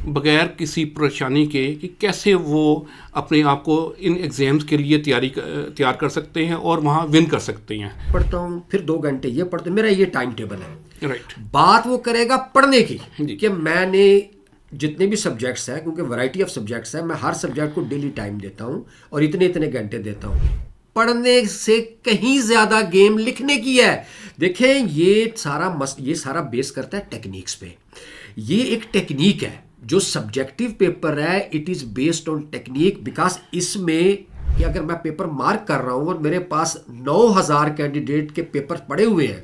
بغیر کسی پریشانی کے کہ کیسے وہ اپنے آپ کو ان ایگزامز کے لیے تیار کر سکتے ہیں اور وہاں ون کر سکتے ہیں. پڑھتا ہوں پھر 2 گھنٹے یہ پڑھتا ہوں، میرا یہ ٹائم ٹیبل ہے. رائٹ. بات وہ کرے گا پڑھنے کی جی. کہ میں نے جتنے بھی سبجیکٹس ہیں، کیونکہ ورائٹی آف سبجیکٹس ہیں، میں ہر سبجیکٹ کو ڈیلی ٹائم دیتا ہوں اور اتنے گھنٹے دیتا ہوں. پڑھنے سے کہیں زیادہ گیم لکھنے کی ہے. دیکھیں یہ سارا بیس کرتا ہے ٹیکنیکس پہ. یہ ایک ٹیکنیک ہے جو سبجیکٹیو پیپر ہے، it is based on technique, because اس میں کہ اگر میں پیپر مارک کر رہا ہوں اور میرے پاس 9000 کینڈیڈیٹ کے پیپر پڑے ہوئے ہیں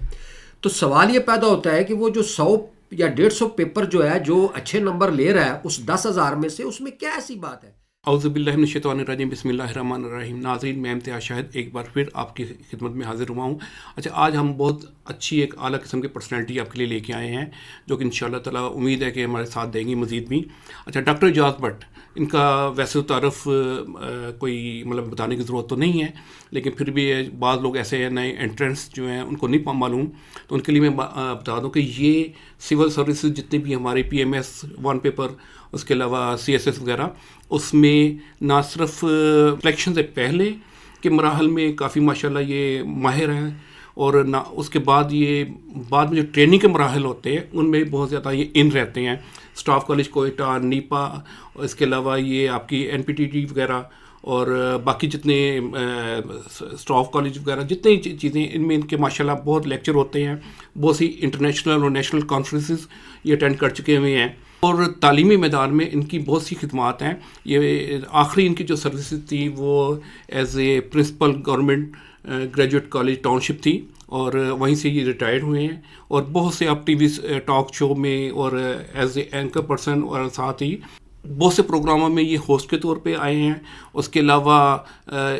تو سوال یہ پیدا ہوتا ہے کہ وہ جو 100 یا 150 پیپر جو ہے جو اچھے نمبر لے رہا ہے اس 10,000 میں سے اس میں کیا ایسی بات ہے. اعوذ باللہ من الشیطان الرجیم، بسم اللہ الرحمن الرحیم. ناظرین، میں امتیاز شاہد ایک بار پھر آپ کی خدمت میں حاضر ہوا ہوں. اچھا، آج ہم بہت اچھی ایک اعلیٰ قسم کی پرسنالٹی آپ کے لیے لے کے آئے ہیں جو کہ انشاءاللہ تعالیٰ امید ہے کہ ہمارے ساتھ دیں گی مزید بھی. اچھا، ڈاکٹر اعجاز بٹ، ان کا ویسے تعارف کوئی بتانے کی ضرورت تو نہیں ہے، لیکن پھر بھی بعض لوگ ایسے ہیں نئے انٹرنس جو ہیں ان کو نہیں معلوم، تو ان کے لیے میں بتا دوں کہ یہ سول سروسز جتنے بھی ہمارے PMS 1 پیپر، اس کے علاوہ CSS وغیرہ، اس میں نہ صرف سلیکشن سے پہلے کے مراحل میں کافی ماشاءاللہ یہ ماہر ہیں، اور نہ اس کے بعد یہ بعد میں جو ٹریننگ کے مراحل ہوتے ہیں ان میں بہت زیادہ یہ ان رہتے ہیں. اسٹاف کالج کوئٹہ، نیپا، اس کے علاوہ یہ آپ کی NPTT وغیرہ اور باقی جتنے اسٹاف کالج وغیرہ جتنی چیزیں ان میں ان کے ماشاءاللہ بہت لیکچر ہوتے ہیں. بہت سی انٹرنیشنل اور نیشنل کانفرنسز یہ اٹینڈ کر چکے ہوئے ہیں، اور تعلیمی میدان میں ان کی بہت سی خدمات ہیں. یہ آخری ان کی جو سروسز تھی وہ as a principal government graduate college township تھی، اور وہیں سے یہ ریٹائرڈ ہوئے ہیں. اور بہت سے آپ TV ٹاک شو میں اور ایز اے اینکر پرسن اور ساتھ ہی بہت سے پروگراموں میں یہ ہوسٹ کے طور پہ آئے ہیں. اس کے علاوہ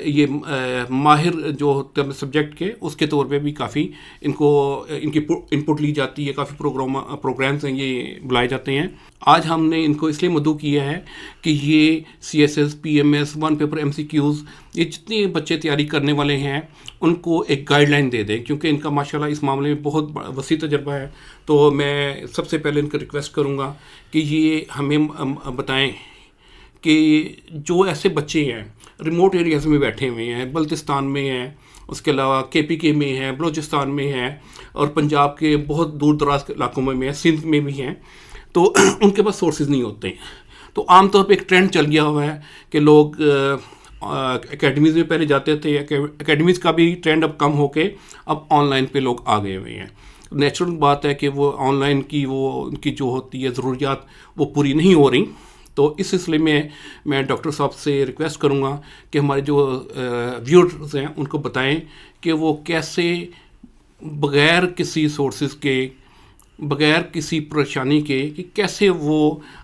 یہ ماہر جو ہوتے ہیں سبجیکٹ کے، اس کے طور پہ بھی کافی ان کی انپٹ لی جاتی ہے. کافی پروگرامز ہیں یہ بلائے جاتے ہیں. آج ہم نے ان کو اس لیے مدعو کیا ہے کہ یہ CSS PMS 1 پیپر MCQs یہ جتنے بچے تیاری کرنے والے ہیں ان کو ایک گائیڈ لائن دے دیں، کیونکہ ان کا ماشاءاللہ اس معاملے میں بہت وسیع تجربہ ہے. تو میں سب سے پہلے ان کو ریکویسٹ کروں گا کہ یہ ہمیں بتائیں کہ جو ایسے بچے ہیں ریموٹ ایریاز میں بیٹھے ہوئے ہیں، بلتستان میں ہیں، اس کے علاوہ KPK میں ہیں، بلوچستان میں ہیں، اور پنجاب کے بہت دور دراز علاقوں میں ہیں، سندھ میں بھی ہیں، تو ان کے پاس سورسز نہیں ہوتے ہیں. تو عام طور پہ ایک ٹرینڈ چل گیا ہوا ہے کہ لوگ اکیڈمیز میں پہلے جاتے تھے، اکیڈمیز کا بھی ٹرینڈ اب کم ہو کے اب آن لائن پہ لوگ آ گئے ہوئے ہیں. نیچرل بات ہے کہ وہ آن لائن کی ان کی جو ہوتی ہے ضروریات وہ پوری نہیں ہو رہی. تو اس سلسلے میں ڈاکٹر صاحب سے ریکویسٹ کروں گا کہ ہمارے جو ویورز ہیں ان کو بتائیں کہ وہ کیسے بغیر کسی سورسز کے، بغیر کسی پریشانی کے کہ کیسے وہ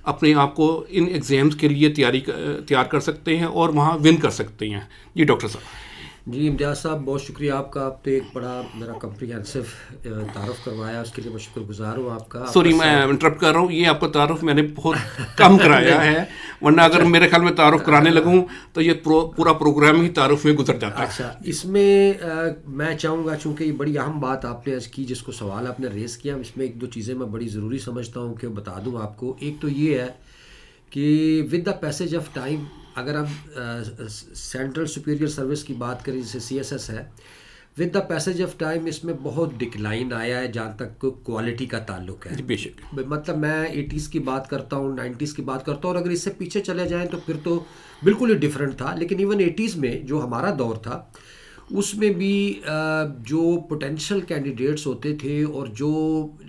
اپنے آپ کو ان ایگزامز کے لیے تیار کر سکتے ہیں اور وہاں ون کر سکتے ہیں. جی ڈاکٹر صاحب. جی امتیاز صاحب، بہت شکریہ آپ کا. آپ نے ایک بڑا میرا کمپریہنسو تعارف کروایا، اس کے لیے میں شکر گزار ہوں آپ کا. سوری میں انٹرپٹ کر رہا ہوں، یہ آپ کا تعارف میں نے بہت کم کرایا ہے، ورنہ اگر میرے خیال میں تعارف کرانے لگوں تو یہ پورا پروگرام ہی تعارف میں گزر جاتا ہے. اچھا، اس میں میں چاہوں گا، چونکہ یہ بڑی اہم بات آپ نے آج کی، جس کو سوال آپ نے ریز کیا، اس میں 1-2 چیزیں میں بڑی ضروری سمجھتا ہوں کہ بتا دوں آپ کو. ایک تو یہ ہے کہ with the passage of time, اگر ہم سینٹرل سپیریئر سروس کی بات کریں جسے CSS ہے، with the passage of time اس میں بہت ڈکلائن آیا ہے جہاں تک کوالٹی کا تعلق ہے. بے شک. مطلب میں 80s کی بات کرتا ہوں، 90s کی بات کرتا ہوں، اور اگر اس سے پیچھے چلے جائیں تو پھر تو بالکل ہی ڈفرینٹ تھا. لیکن ایون 80s میں جو ہمارا دور تھا اس میں بھی جو پوٹینشیل کینڈیڈیٹس ہوتے تھے اور جو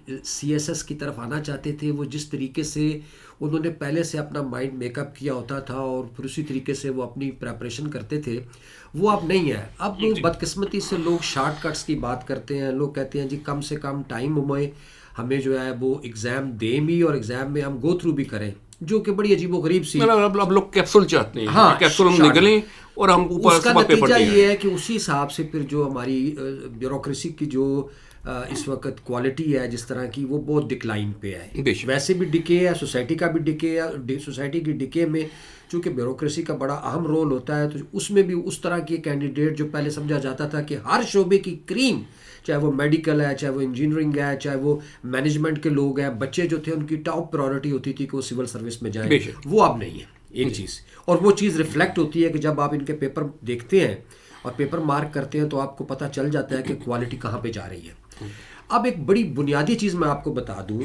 CSS کی طرف آنا چاہتے تھے، وہ جس طریقے سے انہوں نے پہلے سے اپنا مائنڈ میک اپ کیا ہوتا تھا اور پھر اسی طریقے سے وہ اپنی پریپریشن کرتے تھے، وہ اب نہیں ہے. اب بدقسمتی سے لوگ شارٹ کٹس کی بات کرتے ہیں. لوگ کہتے ہیں جی کم سے کم ٹائم میں ہمیں جو ہے وہ ایگزام دیں بھی اور ایگزام میں ہم گو تھرو بھی کریں، جو کہ بڑی عجیب و غریب سی. اب لوگ کیپسول چاہتے ہیں. ہاں، کیپسول ہم نکلیں اور ہم اوپر اس کا نتیجہ یہ ہے کہ اسی حساب سے پھر جو ہماری بیوروکریسی کی جو اس وقت کوالٹی ہے جس طرح کی وہ بہت ڈکلائن پہ ہے. بے شک. ویسے بھی ڈکے ہے, سوسائٹی کا بھی ڈکے ہے. سوسائٹی کی ڈکے میں چونکہ بیوروکریسی کا بڑا اہم رول ہوتا ہے تو اس میں بھی اس طرح کے کینڈیڈیٹ جو پہلے سمجھا جاتا تھا کہ ہر شعبے کی کریم, چاہے وہ میڈیکل ہے, چاہے وہ انجینئرنگ ہے, چاہے وہ مینجمنٹ کے لوگ ہیں, بچے جو تھے ان کی ٹاپ پرائورٹی ہوتی تھی کہ وہ سول سروس میں جائیں, وہ اب نہیں ہے ایک چیز. اور وہ چیز ریفلیکٹ ہوتی ہے کہ جب آپ ان کے پیپر دیکھتے ہیں اور پیپر مارک کرتے ہیں تو آپ کو پتہ چل جاتا ہے کہ کوالٹی کہاں پہ جا رہی ہے. اب ایک بڑی بنیادی چیز میں آپ کو بتا دوں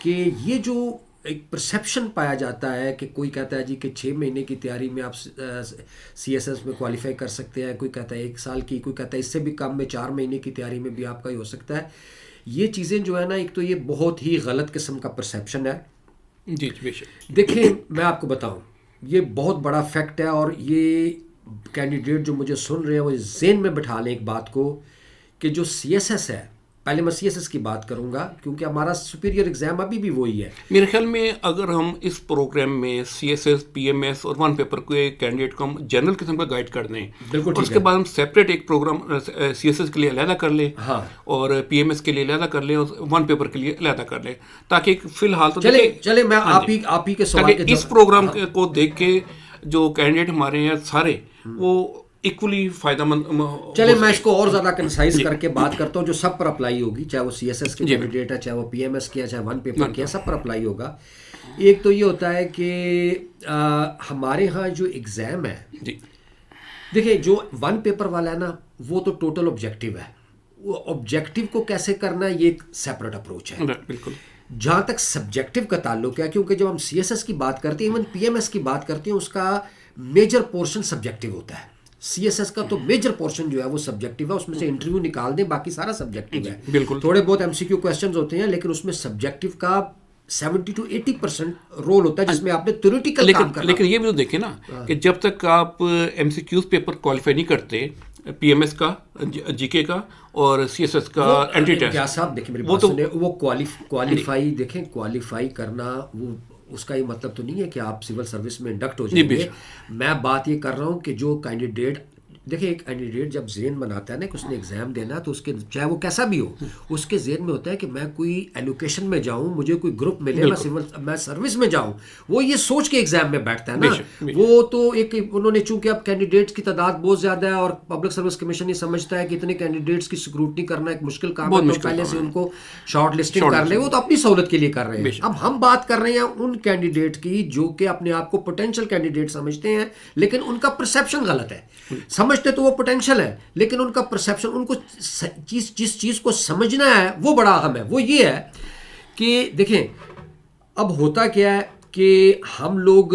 کہ یہ جو ایک پرسیپشن پایا جاتا ہے کہ کوئی کہتا ہے جی کہ 6 مہینے کی تیاری میں آپ سی ایس ایس میں کوالیفائی کر سکتے ہیں, کوئی کہتا ہے 1 سال کی, کوئی کہتا ہے اس سے بھی کم میں 4 مہینے کی تیاری میں بھی آپ کا ہی ہو سکتا ہے. یہ چیزیں جو ہے نا, ایک تو یہ بہت ہی غلط قسم کا پرسیپشن ہے. جی بے شک. دیکھیں میں آپ کو بتاؤں, یہ بہت بڑا فیکٹ ہے اور یہ کینڈیڈیٹ جو مجھے سن رہے ہیں وہ ذہن میں بٹھا لیں ایک بات کو کہ جو سی ایس ایس ہے, پہلے میں سی ایس ایس کی بات کروں گا کیونکہ ہمارا سپیریئر ایگزام ابھی بھی وہی ہے. میرے خیال میں اگر ہم اس پروگرام میں C S S, P M S اور 1 پیپر کے کینڈیڈیٹ کو ہم جنرل قسم کا گائیڈ کر دیں, بالکل, اور اس کے بعد ہم سیپریٹ ایک پروگرام سی ایس ایس کے لیے علیحدہ کر لیں, ہاں, اور پی ایم ایس کے لیے علیحدہ کر لیں, اور 1 پیپر کے لیے علیحدہ کر لیں, تاکہ فی الحال تو چلے میں آپ ہی کے سوال کے اس پروگرام کو دیکھ کے جو کینڈیڈیٹ ہمارے ہیں سارے وہ ایکولی فائدہ مند. چلے میں اس کو اور زیادہ کنسائز کر کے بات کرتا ہوں جو سب پر اپلائی ہوگی, چاہے وہ سی ایس ایس کے کینڈیڈیٹ ہے, چاہے وہ پی ایم ایس کیا, چاہے 1 پیپر کیا, سب پر اپلائی ہوگا. ایک تو یہ ہوتا ہے کہ ہمارے ہاں جو ایگزام ہے, دیکھیں جو 1 پیپر والا ہے نا وہ تو ٹوٹل آبجیکٹیو ہے. وہ آبجیکٹیو کو کیسے کرنا ہے یہ ایک سیپریٹ اپروچ ہے. بالکل. جہاں تک سبجیکٹیو کا تعلق ہے, کیونکہ جب ہم سی ایس ایس کی بات کرتے ہیں, ایون پی ایم ایس کی بات کرتے ہیں, اس کا میجر پورشن سبجیکٹیو ہوتا ہے. سی ایس ایس کا تو میجر پورشن جو ہے وہ سبجیکٹیو ہے, اس میں سے انٹرویو نکال دیں باقی سارا سبجیکٹیو ہے. بالکل. تھوڑے بہت ایم سی کیو کویسچنز ہوتے ہیں لیکن اس میں سبجیکٹیو کا 70 to 80% رول ہوتا ہے جس میں آپ نے تھیوریٹیکل کام کرنا. لیکن یہ بھی تو دیکھیں نا کہ جب تک آپ M C Qs paper qualify نہیں کرتے, پی ایم ایس کا, جی کے کا اور سی ایس ایس کا اینٹری ٹیسٹ, کیا صاحب دیکھیں میری بات سنیں, وہ کوالیفائی دیکھیں, کوالیفائی کرنا وہ اس کا یہ مطلب تو نہیں ہے کہ آپ سول سروس میں انڈکٹ ہو جائیں گے. میں بات یہ کر رہا ہوں کہ جو کینڈیڈیٹ, دیکھیں ایک کینڈیڈیٹ جب ذہن بناتا ہے نا کہ اس نے ایگزام دینا ہے تو اس کے چاہے وہ کیسا بھی ہو, اس کے ذہن میں ہوتا ہے کہ میں کوئی ایلوکیشن میں جاؤں, مجھے کوئی گروپ ملے, میں سروس میں جاؤں. وہ یہ سوچ کے ایگزام میں بیٹھتا ہے نا. وہ تو ایک انہوں نے چونکہ اب کینڈیڈیٹس کی تعداد بہت زیادہ ہے اور پبلک سروس کمیشن یہ سمجھتا ہے کہ اتنے کینڈیڈیٹس کی سکروٹنی کرنا ایک مشکل کام ہے, تو پہلے سے ان کو شارٹ لسٹنگ کر لیں. وہ تو اپنی سہولت کے لیے کر رہے ہیں. اب ہم بات کر رہے ہیں ان کینڈیڈیٹ کی جو کہ اپنے آپ کو پوٹینشیل کینڈیڈیٹ سمجھتے ہیں لیکن ان کا پرسیپشن غلط ہے. سمجھتے تو وہ پوٹینشیل ہے لیکن ان کا پرسیپشن, ان کو جس چیز کو سمجھنا ہے وہ بڑا اہم ہے. وہ یہ ہے کہ دیکھیں اب ہوتا کیا ہے کہ ہم لوگ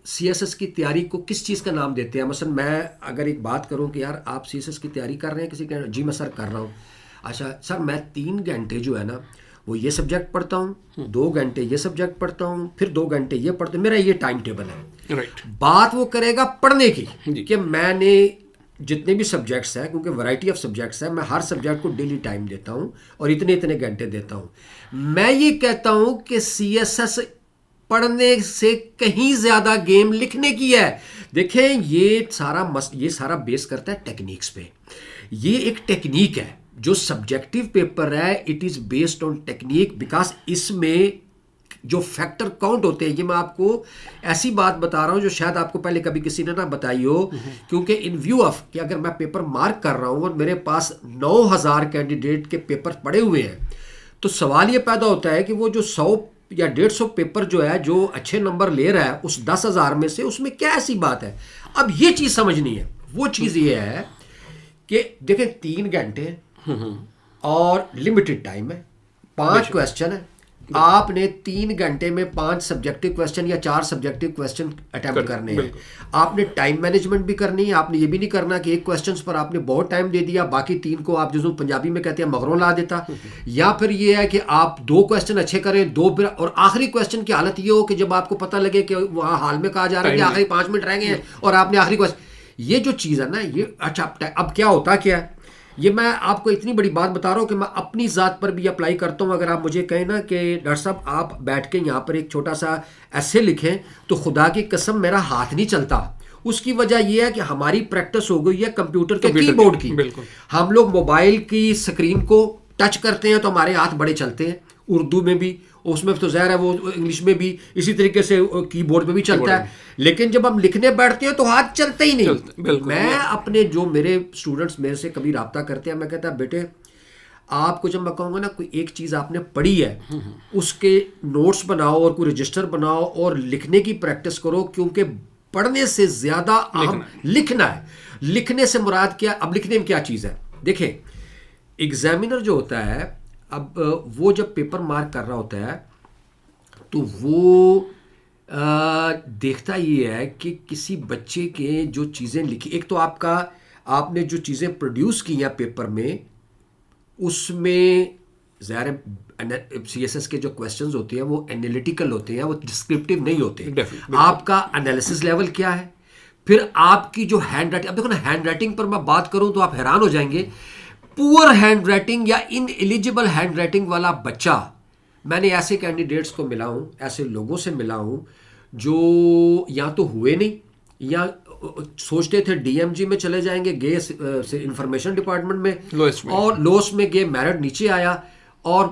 سی ایس ایس کی تیاری کو کس چیز کا نام دیتے ہیں. مثلا میں اگر ایک بات کروں کہ یار آپ سی ایس ایس کی تیاری کر رہے ہیں, کسی جی میں سر کر رہا ہوں, اچھا سر میں 3 گھنٹے جو ہے نا وہ یہ سبجیکٹ پڑھتا ہوں, 2 گھنٹے یہ سبجیکٹ پڑھتا ہوں, پھر 2 گھنٹے یہ پڑھتا ہوں, میرا یہ ٹائم ٹیبل ہے. بات وہ کرے گا پڑھنے کی کہ میں نے جتنے بھی سبجیکٹس ہیں, کیونکہ ورائٹی آف سبجیکٹس ہیں, میں ہر سبجیکٹ کو ڈیلی ٹائم دیتا ہوں اور اتنے گھنٹے دیتا ہوں. میں یہ کہتا ہوں کہ سی ایس ایس پڑھنے سے کہیں زیادہ گیم لکھنے کی ہے. دیکھیں یہ سارا بیس کرتا ہے ٹیکنیکس پہ. یہ ایک ٹیکنیک ہے جو سبجیکٹیو پیپر ہے, it is based on technique, because اس میں جو فیکٹر کاؤنٹ ہوتے ہیں, یہ میں آپ کو ایسی بات بتا رہا ہوں جو شاید آپ کو پہلے کبھی کسی نے نہ بتائی ہو, کیونکہ ان ویو آف کہ اگر میں پیپر مارک کر رہا ہوں اور میرے پاس 9000 کینڈیڈیٹ کے پیپر پڑے ہوئے ہیں, تو سوال یہ پیدا ہوتا ہے کہ وہ جو 100 یا 150 پیپر جو ہے جو اچھے نمبر لے رہا ہے اس 10,000 میں سے, اس میں کیا ایسی بات ہے. اب یہ چیز سمجھنی ہے. وہ چیز یہ ہے کہ دیکھیں 3 گھنٹے اور لمیٹڈ ٹائم ہے, 5 کویسچن ہے, آپ نے 3 گھنٹے میں 5 سبجیکٹیو کویسچن یا 4 سبجیکٹیو کویسچن اٹیمپٹ کرنے ہیں. آپ نے ٹائم مینجمنٹ بھی کرنی ہے. آپ نے یہ بھی نہیں کرنا کہ ایک کویسچنس پر آپ نے بہت ٹائم دے دیا, باقی 3 کو آپ جو پنجابی میں کہتے ہیں مغروں لا دیتا, یا پھر یہ ہے کہ آپ 2 کویسچن اچھے کریں, 2 پھر اور آخری کویسچن کی حالت یہ ہو کہ جب آپ کو پتہ لگے کہ وہاں حال میں کہا جا رہا ہے کہ آخری 5 منٹ رہ گئے ہیں اور آپ نے آخری کویسچن, یہ جو چیز ہے نا یہ اچھا. اب کیا ہوتا کیا ہے, یہ میں آپ کو اتنی بڑی بات بتا رہا ہوں کہ میں اپنی ذات پر بھی اپلائی کرتا ہوں. اگر آپ مجھے کہیں نا کہ ڈاکٹر صاحب آپ بیٹھ کے یہاں پر ایک چھوٹا سا ایسے لکھیں, تو خدا کی قسم میرا ہاتھ نہیں چلتا. اس کی وجہ یہ ہے کہ ہماری پریکٹس ہو گئی ہے کمپیوٹر کے کی بورڈ کی. ہم لوگ موبائل کی سکرین کو ٹچ کرتے ہیں تو ہمارے ہاتھ بڑے چلتے ہیں, اردو میں بھی, اس میں تو ظاہر ہے وہ انگلش میں بھی اسی طریقے سے کی بورڈ پہ بھی چلتا ہے, لیکن جب ہم لکھنے بیٹھتے ہیں تو ہاتھ چلتے ہی نہیں. میں اپنے جو میرے اسٹوڈنٹس میرے سے کبھی رابطہ کرتے ہیں, میں کہتا بیٹے آپ کو جب میں کہوں گا نا کوئی ایک چیز آپ نے پڑھی ہے اس کے نوٹس بناؤ اور کوئی رجسٹر بناؤ اور لکھنے کی پریکٹس کرو, کیونکہ پڑھنے سے زیادہ اہم لکھنا ہے. لکھنے سے مراد کیا, اب لکھنے میں کیا چیز ہے دیکھیں, ایگزامینر جو ہوتا ہے اب وہ جب پیپر مارک کر رہا ہوتا ہے تو وہ دیکھتا یہ ہے کہ کسی بچے کے جو چیزیں لکھی, ایک تو آپ نے جو چیزیں پروڈیوس کی ہیں پیپر میں اس میں ظاہر سی ایس ایس کے جو کویسچنز ہوتے ہیں وہ انالیٹیکل ہوتے ہیں, وہ ڈسکرپٹیو نہیں ہوتے. آپ کا انالیسس لیول کیا ہے, پھر آپ کی جو ہینڈ رائٹنگ, اب دیکھو نا ہینڈ رائٹنگ پر میں بات کروں تو آپ حیران ہو جائیں گے. پور ہینڈ رائٹنگ یا ان ایلیجیبل ہینڈ رائٹنگ والا بچہ, میں نے ایسے کینڈیڈیٹس کو ملا ہوں, ایسے لوگوں سے ملا ہوں جو یا تو ہوئے نہیں یا سوچتے تھے ڈی ایم جی میں چلے جائیں گے, گئے انفارمیشن ڈپارٹمنٹ میں اور لوس میں گئے, میرٹ نیچے آیا. اور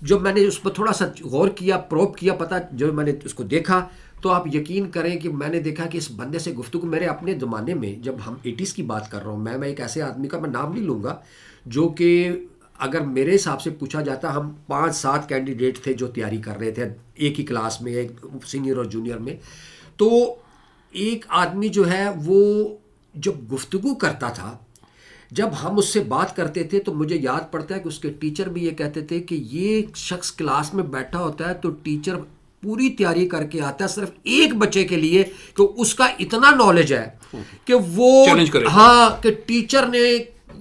جب میں نے اس پر تھوڑا سا غور کیا, پروب کیا, پتہ جب میں نے اس کو دیکھا تو آپ یقین کریں کہ میں نے دیکھا کہ اس بندے سے گفتگو, میرے اپنے زمانے میں جب ہم 80s کی بات کر رہا ہوں, میں ایک ایسے آدمی کا میں نام نہیں لوں گا جو کہ اگر میرے حساب سے پوچھا جاتا, ہم 5-7 کینڈیڈیٹ تھے جو تیاری کر رہے تھے ایک ہی کلاس میں, ایک سینئر اور جونیئر میں. تو ایک آدمی جو ہے وہ جب گفتگو کرتا تھا, جب ہم اس سے بات کرتے تھے تو مجھے یاد پڑتا ہے کہ اس کے ٹیچر بھی یہ کہتے تھے کہ یہ شخص کلاس میں بیٹھا ہوتا ہے تو ٹیچر پوری تیاری کر کے آتا ہے صرف ایک بچے کے لیے, کہ اس کا اتنا نالج ہے کہ وہ ہاں کہ ٹیچر نے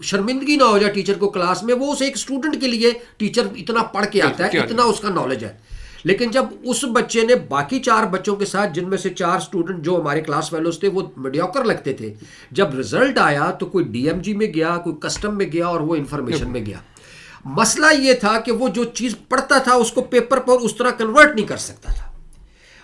شرمندگی نہ ہو جائے ٹیچر کو کلاس میں, وہ اسے ایک اسٹوڈنٹ کے لیے ٹیچر اتنا پڑھ کے آتا ہے, اتنا اس کا نالج ہے. لیکن جب اس بچے نے باقی 4 بچوں کے ساتھ, جن میں سے 4 اسٹوڈنٹ جو ہمارے کلاس فیلوز تھے وہ میڈیوکر لگتے تھے, جب رزلٹ آیا تو کوئی ڈی ایم جی میں گیا, کوئی کسٹم میں گیا اور وہ انفارمیشن میں گیا. مسئلہ یہ تھا کہ وہ جو چیز پڑھتا تھا اس کو پیپر پر اس طرح کنورٹ نہیں کر سکتا تھا.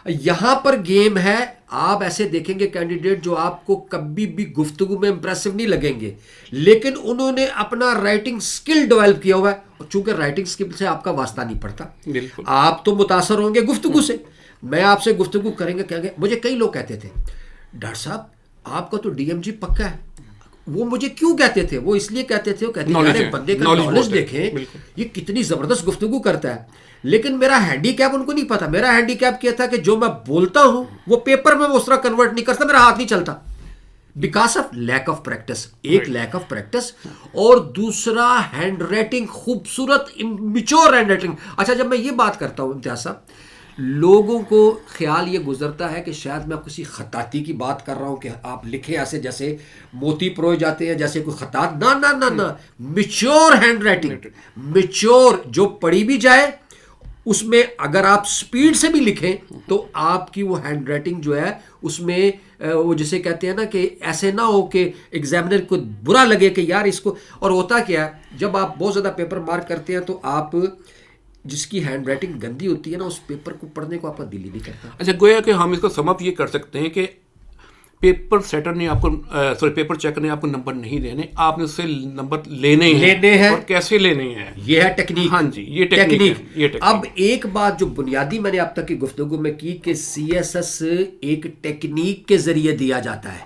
یہاں پر گیم ہے, آپ ایسے دیکھیں گے کینڈیڈیٹ جو آپ کو کبھی بھی گفتگو میں امپریسو نہیں لگیں گے, لیکن انہوں نے اپنا رائٹنگ سکل ڈیولپ کیا ہوا ہے. چونکہ رائٹنگ سکل سے آپ کا واسطہ نہیں پڑتا, آپ تو متاثر ہوں گے گفتگو سے. میں آپ سے گفتگو کریں گے, کہیں گے, مجھے کئی لوگ کہتے تھے ڈاکٹر صاحب آپ کا تو ڈی ایم جی پکا ہے. وہ مجھے کیوں کہتے تھے, وہ اس لیے کہتے تھے, وہ کہتے ہیں بندے کا نالج دیکھیں یہ کتنی زبردست گفتگو کرتا ہے. لیکن میرا ہینڈی کیپ ان کو نہیں پتا. میرا ہینڈی کیپ کیا تھا کہ جو میں بولتا ہوں وہ پیپر میں اس طرح کنورٹ نہیں کرتا, میرا ہاتھ نہیں چلتا, because of lack of practice. ایک لیک آف پریکٹس, اور دوسرا ہینڈ رائٹنگ خوبصورت میچور ہینڈ رائٹنگ. اچھا جب میں یہ بات کرتا ہوں امتیاز صاحب, لوگوں کو خیال یہ گزرتا ہے کہ شاید میں کسی خطاطی کی بات کر رہا ہوں کہ آپ لکھیں ایسے جیسے موتی پروئے جاتے ہیں جیسے کوئی خطاط. نہ نہ نہ نہ, میچور ہینڈ رائٹنگ, میچور جو پڑھی بھی جائے اس میں اگر آپ سپیڈ سے بھی لکھیں تو آپ کی وہ ہینڈ رائٹنگ جو ہے اس میں وہ جسے کہتے ہیں نا کہ ایسے نہ ہو کہ ایگزامینر کو برا لگے کہ یار اس کو. اور ہوتا کیا ہے جب آپ بہت زیادہ پیپر مارک کرتے ہیں تو آپ جس کی ہینڈ رائٹنگ گندی ہوتی ہے نا اس پیپر کو پڑھنے کو آپ کا دل ہی نہیں کرتا. اچھا گویا کہ ہم اس کو سم اپ یہ کر سکتے ہیں کہ پیپر سیٹر نے آپ کو پیپر چیکر نے آپ کو نمبر نہیں دینے, آپ نے اس سے نمبر لینے ہیں اور کیسے لینے ہیں, یہ ہے ٹیکنیک. ہاں جی یہ ٹیکنیک. اب ایک بات جو بنیادی میں نے اب تک کی گفتگو میں کی کہ سی ایس ایس ایک ٹیکنیک کے ذریعے دیا جاتا ہے.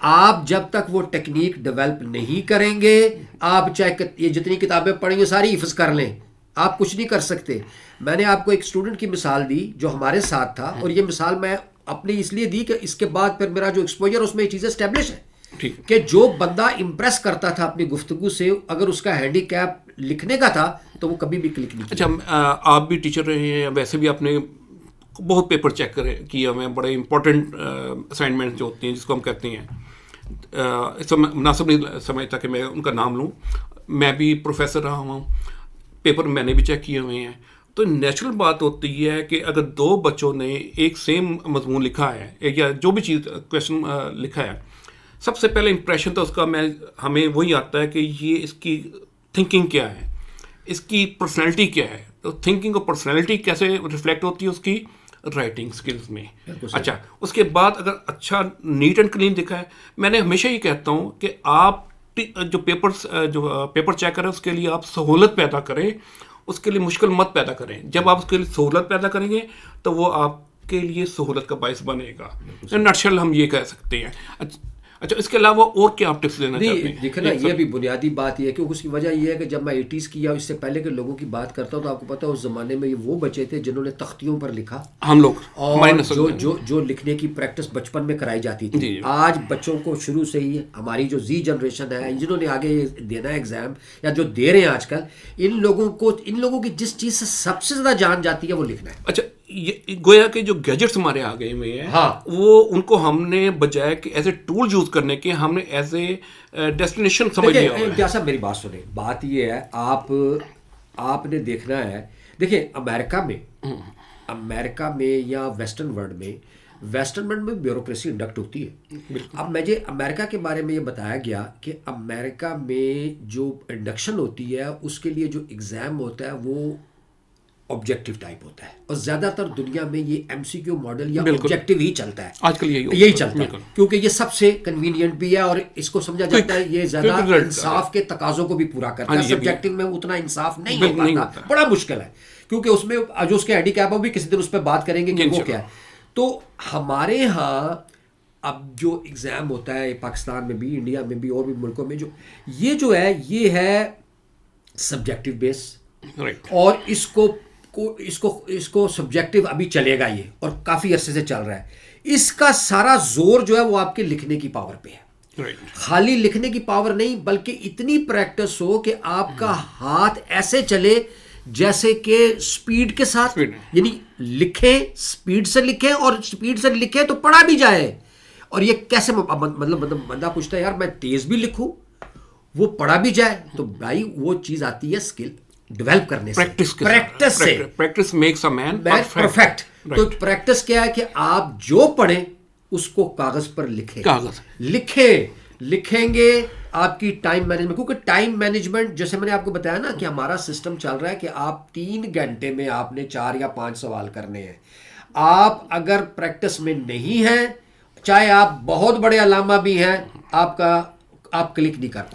آپ جب تک وہ ٹیکنیک ڈیولپ نہیں کریں گے, آپ چاہے یہ جتنی کتابیں پڑھیں گے ساری حفظ کر لیں, آپ کچھ نہیں کر سکتے. میں نے آپ کو ایک اسٹوڈنٹ کی مثال دی جو ہمارے ساتھ تھا, اور یہ مثال میں اپنی اس لیے دی کہ اس کے بعد پھر میرا جو ایکسپوجر اس میں یہ چیزیں اسٹیبلش ہے کہ جو بندہ امپریس کرتا تھا اپنی گفتگو سے, اگر اس کا ہینڈی کیپ لکھنے کا تھا تو وہ کبھی بھی کلک نہیں کیا. اچھا آپ بھی ٹیچر رہے ہیں, ویسے بھی آپ نے بہت پیپر چیک کیے ہوئے ہیں, بڑے امپورٹنٹ اسائنمنٹ جو ہوتی ہیں جس کو ہم کہتے ہیں, اس سے مناسب نہیں سمجھتا کہ میں ان کا نام لوں. میں بھی پروفیسر رہا ہوں, پیپر میں نے بھی چیک کیے ہوئے ہیں. تو نیچرل بات ہوتی ہے کہ اگر 2 بچوں نے ایک سیم مضمون لکھا ہے یا جو بھی چیز کویشچن لکھا ہے, سب سے پہلے امپریشن تو اس کا ہمیں وہی آتا ہے کہ یہ اس کی تھنکنگ کیا ہے, اس کی پرسنالٹی کیا ہے. تو تھنکنگ اور پرسنالٹی کیسے ریفلیکٹ ہوتی ہے اس کی رائٹنگ سکلز میں. اچھا اس کے بعد اگر اچھا نیٹ اینڈ کلین دکھا ہے, میں نے ہمیشہ یہ کہتا ہوں کہ آپ جو پیپر چیکر ہے اس کے لیے آپ سہولت پیدا کریں، اس کے لیے مشکل مت پیدا کریں. جب آپ اس کے لیے سہولت پیدا کریں گے تو وہ آپ کے لیے سہولت کا باعث بنے گا. نٹشل ہم یہ کہہ سکتے ہیں. اچھا اس کے علاوہ اور کیا آپ ٹپس دینا چاہتے ہیں؟ دیکھیں نا، یہ بھی بنیادی بات یہ ہے کہ اس کی وجہ یہ ہے کہ جب میں 80s کی یا اس سے پہلے کے لوگوں کی بات کرتا ہوں تو آپ کو پتا ہے اس زمانے میں یہ وہ بچے تھے جنہوں نے تختیوں پر لکھا، ہم لوگ اور جو لکھنے کی پریکٹس بچپن میں کرائی جاتی تھی. آج بچوں کو شروع سے ہی ہماری جو زی جنریشن ہے، جنہوں نے آگے دینا ہے ایگزام یا جو دے رہے ہیں آج کل، ان لوگوں کی جس چیز سے سب سے زیادہ جان جاتی ہے وہ لکھنا ہے. اچھا گویا کہ جو گیجٹس ہمارے آ گئے ہوئے ہیں وہ ان کو ہم نے بجائے کہ ایز اے ٹول یوز کرنے کے ہم نے ایز اے ڈیسٹینیشن سمجھ لیا ہوا ہے. صاحب میری بات سنیں، بات یہ ہے آپ نے دیکھنا ہے. دیکھیں امریکہ میں یا ویسٹرن ورلڈ میں بیوروکریسی انڈکٹ ہوتی ہے. اب مجھے امریکہ کے بارے میں یہ بتایا گیا کہ امریکہ میں جو انڈکشن ہوتی ہے اس کے لیے جو ایگزام ہوتا ہے وہ آبجیکٹیو ٹائپ ہوتا ہے، اور زیادہ تر دنیا میں یہ MCQ ماڈل یا آبجیکٹیو ہی چلتا ہے. آج کل یہی چلتا ہے کیونکہ یہ سب سے کنوینئنٹ بھی ہے اور اس کو سمجھا جاتا ہے یہ زیادہ انصاف کے تقاضوں کو بھی پورا کرتا ہے. سبجیکٹیو میں اتنا انصاف نہیں ہو پاتا، بڑا مشکل ہے کیونکہ اس میں جو اس کے ہینڈی کیپ ہے بھی کسی دن اس پہ بات کریں گے کہ وہ کیا ہے. تو ہمارے ہاں اب جو ایگزام ہوتا ہے پاکستان میں بھی، انڈیا میں بھی، اور بھی ملکوں میں جو ہے سبجیکٹیو بیس، اور اس کو سبجیکٹیو ابھی چلے گا یہ، اور کافی عرصے سے چل رہا ہے. اس کا سارا زور جو ہے وہ آپ کے لکھنے کی پاور پہ ہے. خالی لکھنے کی پاور نہیں بلکہ اتنی پریکٹس ہو کہ آپ کا ہاتھ ایسے چلے جیسے کہ سپیڈ کے ساتھ، یعنی لکھیں سپیڈ سے لکھیں، اور سپیڈ سے لکھیں تو پڑھا بھی جائے. اور یہ کیسے مطلب بندہ پوچھتا ہے یار میں تیز بھی لکھوں وہ پڑھا بھی جائے، تو بھائی وہ چیز آتی ہے اسکل ڈیولپ کرنے سے، پریکٹس سے. Practice makes a man perfect. تو پریکٹس کیا ہے کہ آپ جو پڑھیں اس کو کاغذ پر لکھیں گے. آپ کی ٹائم مینجمنٹ، کیونکہ ٹائم مینجمنٹ جیسے میں نے آپ کو بتایا نا کہ ہمارا سسٹم چل رہا ہے کہ آپ 3 گھنٹے میں آپ نے 4 یا 5 سوال کرنے ہیں. آپ اگر پریکٹس میں نہیں ہیں، چاہے آپ بہت بڑے علامہ بھی ہیں، آپ کلک نہیں کر پائیں.